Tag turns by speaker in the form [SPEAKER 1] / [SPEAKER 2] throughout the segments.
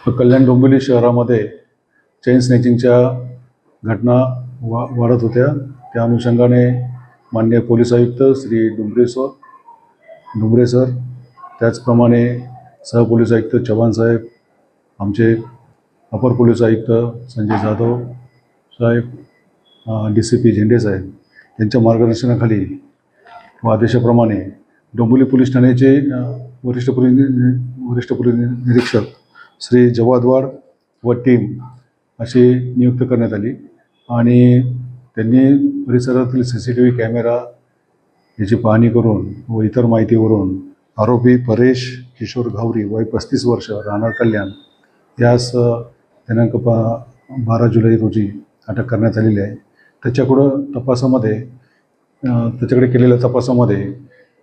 [SPEAKER 1] कल्याण डोंबिवली शहरामध्ये चेन स्नॅचिंगच्या घटना वाढत होत्या। त्या अनुषंगाने माननीय पोलीस आयुक्त श्री डुंबरे सर, त्याचप्रमाणे सहपोलीस आयुक्त चव्हाण साहेब, आमचे अपर पोलीस आयुक्त संजय जाधव साहेब, DCP झेंडे साहेब यांच्या मार्गदर्शनाखाली व आदेशाप्रमाणे डोंबिवली पोलीस ठाण्याचे वरिष्ठ पोलीस निरीक्षक श्री जवादवाड व टीम अशी नियुक्त करण्यात आली आणि त्यांनी परिसरातील CCTV कॅमेरा याची पाहणी करून व इतर माहितीवरून आरोपी परेश किशोर घावरी वय 35 वर्ष राहणार कल्याण यास दिनांक 12 जुलै रोजी अटक करण्यात आलेली आहे। त्याच्याकडे केलेल्या तपासामध्ये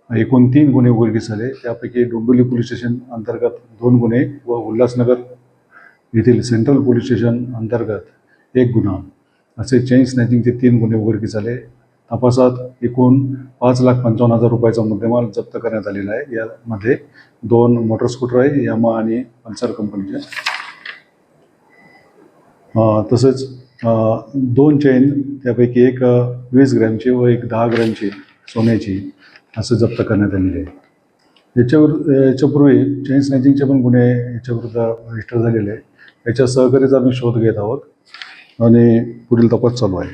[SPEAKER 1] एकूण 3 गुन्हे उघडकीस आले। त्यापैकी डोंबिवली पोलीस स्टेशन अंतर्गत 2 गुन्हे व उल्हासनगर येथील सेंट्रल पोलीस स्टेशन अंतर्गत 1 गुन्हा असे चेन स्नॅचिंगचे 3 गुन्हे उघडकीस आले। तपासात एकूण 5,55,000 रुपयाचा मुद्देमाल जप्त करण्यात आलेला आहे। यामध्ये 2 मोटर स्कूटर आहे, यामा आणि पल्सर कंपनीचे, तसेच 2 चेन, त्यापैकी एक 20 ग्रॅमची व एक 10 ग्रॅमची सोन्याची असं जप्त करण्यात आलेले आहे। याच्यापूर्वी चेन स्नॅचिंगचे पण गुन्हे याच्याविरुद्ध रजिस्टर झालेले आहे। याच्या सहकार्याचा आम्ही शोध घेत आहोत आणि पुढील तपास चालू आहे।